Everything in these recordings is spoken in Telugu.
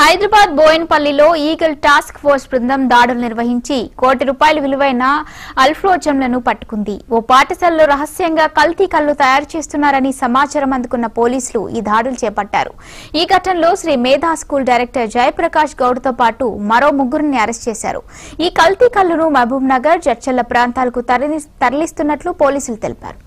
హైదరాబాద్ బోయిన్పల్లిలో ఈగల్ టాస్క్ ఫోర్స్ బృందం దాడులు నిర్వహించి కోటి రూపాయల విలువైన అల్ఫ్లోజంలను పట్టుకుంది. ఓ పాఠశాలలో రహస్యంగా కల్తీ కల్లు తయారు చేస్తున్నారని సమాచారం అందుకున్న పోలీసులు ఈ దాడులు చేపట్టారు. ఈ ఘటనలో శ్రీ మేధా స్కూల్ డైరెక్టర్ జయప్రకాష్ గౌడ్తో పాటు మరో ముగ్గురిని అరెస్ట్ చేశారు. ఈ కల్తీ కల్లును మహబూబ్ నగర్, జడ్చర్ల ప్రాంతాలకు తరలిస్తున్నట్లు పోలీసులు తెలిపారు.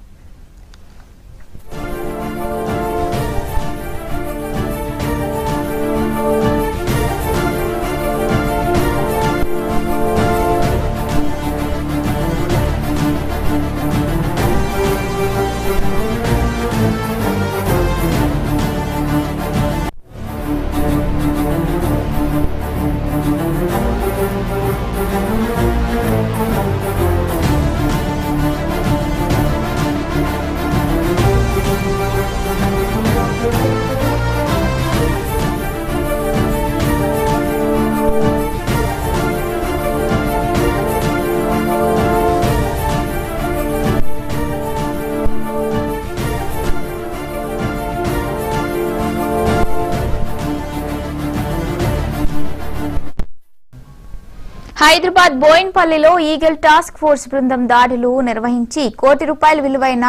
హైదరాబాద్ బోయిన్పల్లిలో ఈగల్ టాస్క్ ఫోర్స్ బృందం దాడులు నిర్వహించి కోటి రూపాయల విలువైన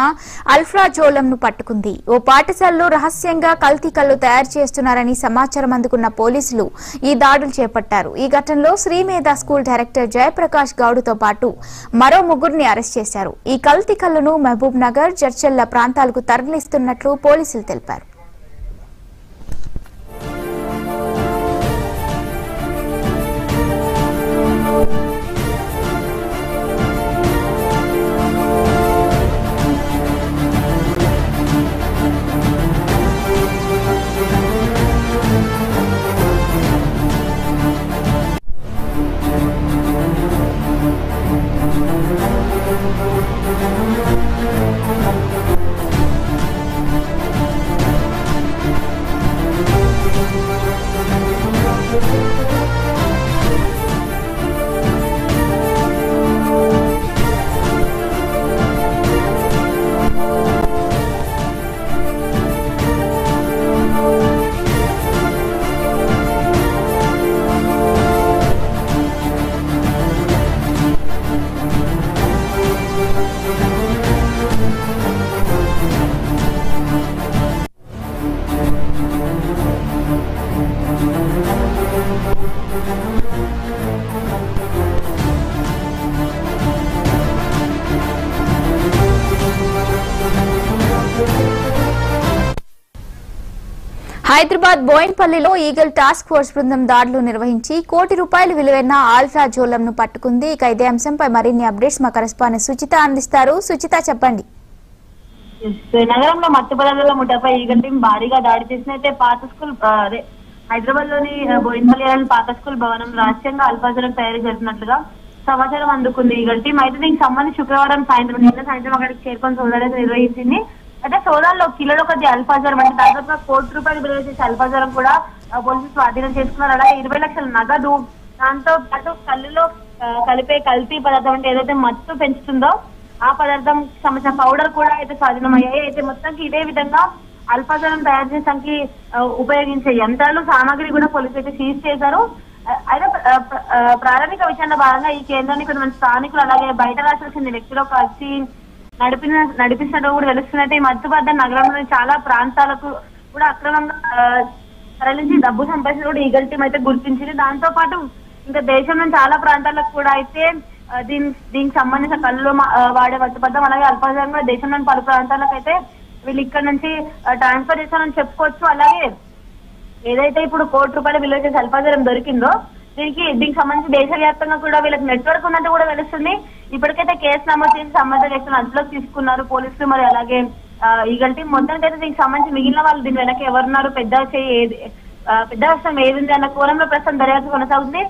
అల్ఫ్రాజోలంను పట్టుకుంది. ఓ పాఠశాలలో రహస్యంగా కల్తీ కల్లు తయారు చేస్తున్నారని సమాచారం అందుకున్న పోలీసులు ఈ దాడులు చేపట్టారు. ఈ ఘటనలో శ్రీ మేధా స్కూల్ డైరెక్టర్ జయప్రకాష్ గౌడ్తో పాటు మరో ముగ్గురిని అరెస్ట్ చేశారు. ఈ కల్తీ కల్లును మహబూబ్ నగర్, జడ్చర్ల ప్రాంతాలకు తరలిస్తున్నట్లు పోలీసులు తెలిపారు. హైదరాబాద్ బోయిన్పల్లిలో ఈగల్ టాస్క్ ఫోర్స్ బృందం దాడులు నిర్వహించి కోటి రూపాయల విలువైన అల్ఫ్రాజోలంను పట్టుకుంది. ఇక ఇదే అంశంపై మరిన్ని అప్డేట్స్ మా కరెస్పాండెంట్ సుచిత అందిస్తారు. సుచిత, చెప్పండి. నగరంలో మత్తు పదార్థాల ముఠాపై ఈగల్ టీం భారీగా దాడి చేసినట్టే పాత స్కూల్ హైదరాబాద్ లోని బోయిన్పల్లి పాత స్కూల్ భవనం రహస్యంగా అల్ఫాజోలం తయారు చేస్తున్నట్లుగా సమాచారం అందుకుంది ఈగల్ టీం. అయితే దీనికి సంబంధించి శుక్రవారం సాయంత్రం అక్కడికి చేరుకొని సోదాలు నిర్వహించింది. అయితే సోదాల్లో కిలోలో కొద్ది అల్ఫాజోలం అంటే దాదాపుగా కోటి రూపాయలు విలువ చేసే అల్ఫాజోలం కూడా పోలీసులు స్వాధీనం చేసుకున్నారు. అలాగే 20 లక్షల నగదు, దాంతో పాటు కళ్ళులో కలిపే కల్తీ పదార్థం అంటే ఏదైతే మత్తు పెంచుతుందో ఆ పదార్థం సంబంధించిన పౌడర్ కూడా అయితే స్వాధీనం అయ్యాయి. అయితే మొత్తానికి ఇదే విధంగా అల్ఫాజోలం తయారు చేయడానికి ఉపయోగించే యంత్రాలు, సామాగ్రి కూడా పోలీసులు అయితే సీజ్ చేశారు. అయితే ప్రాథమిక విషయంలో భాగంగా ఈ కేంద్రాన్ని కొంతమంది స్థానికులు అలాగే బయట రాష్ట్రాలకు చెందిన వ్యక్తులు కలిసి నడిపిస్తున్నట్టు కూడా తెలుస్తున్నట్టు. ఈ మత్తుబద్ధ నగరంలోని చాలా ప్రాంతాలకు కూడా అక్రమంగా తరలించి డబ్బు సంపాదించిన కూడా ఈగల్ టీం అయితే గుర్తించింది. దాంతో పాటు ఇంకా దేశంలోని చాలా ప్రాంతాలకు కూడా అయితే దీనికి సంబంధించిన కళ్ళు వాడే మత్తుబద్ధం అలాగే అల్ఫాజోలం కూడా దేశంలోని పలు ప్రాంతాలకు అయితే వీళ్ళు ఇక్కడ నుంచి ట్రాన్స్ఫర్ చేస్తామని చెప్పుకోవచ్చు. అలాగే ఏదైతే ఇప్పుడు కోటి రూపాయల విలువ చేసే అల్ఫాజోలం దొరికిందో దీనికి సంబంధించి దేశవ్యాప్తంగా కూడా వీళ్ళకి నెట్వర్క్ ఉన్నట్టు కూడా తెలుస్తుంది. ఇప్పటికైతే కేసు నమోదు చేసి సంబంధిత వ్యక్తులను అదుపులోకి తీసుకున్నారు పోలీసులు. మరి అలాగే ఈగల్ టీం మొత్తానికి అయితే దీనికి సంబంధించి మిగిలిన వాళ్ళు దీని వెనక ఎవరున్నారు, పెద్ద అవసరం ఏది ఉంది అన్న కోణంలో ప్రస్తుతం దర్యాప్తు కొనసాగుతుంది.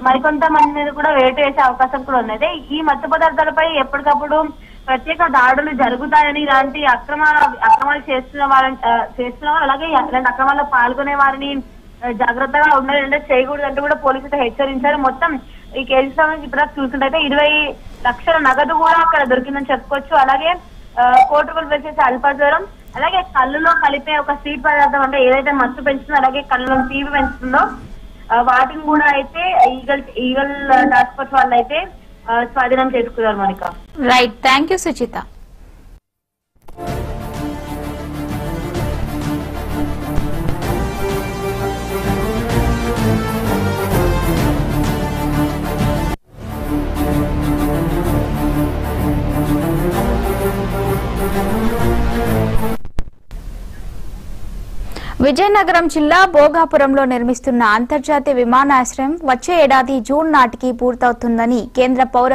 మరికొంతమంది మీద కూడా వేటు వేసే అవకాశం కూడా ఉంది. ఈ మత్తు పదార్థాలపై ఎప్పటికప్పుడు ప్రత్యేక దాడులు జరుగుతాయని, ఇలాంటి అక్రమాలు చేస్తున్న వారు అలాగే ఇలాంటి అక్రమాల్లో పాల్గొనే వారిని జాగ్రత్తగా ఉండాలంటే చేయకూడదు అంటూ కూడా పోలీసులు హెచ్చరించారు. మొత్తం ఈ కేసు సంబంధించి ఇప్పుడు చూసుకుంటే 20 లక్షల నగదు కూడా అక్కడ దొరికిందని చెప్పుకోవచ్చు. అలాగే కోటి రూపాయలు వచ్చేసి అల్ఫాజోలం, అలాగే కళ్ళులో కలిపే ఒక స్వీట్ పదార్థం అంటే ఏదైతే మత్తు పెంచుతుందో అలాగే కళ్ళలో తీపి పెంచుతుందో వాటిని కూడా అయితే ఈగల్ టాస్క్ ఫోర్స్ వాళ్ళు అయితే స్వాధీనం చేసుకున్నారు Mounika. Right, thank you Suchitha. Vizianagaram జిల్లా భోగాపురంలో నిర్మిస్తున్న అంతర్జాతీయ విమానాశ్రయం వచ్చే ఏడాది జూన్ నాటికి పూర్తవుతుందని కేంద్ర పౌర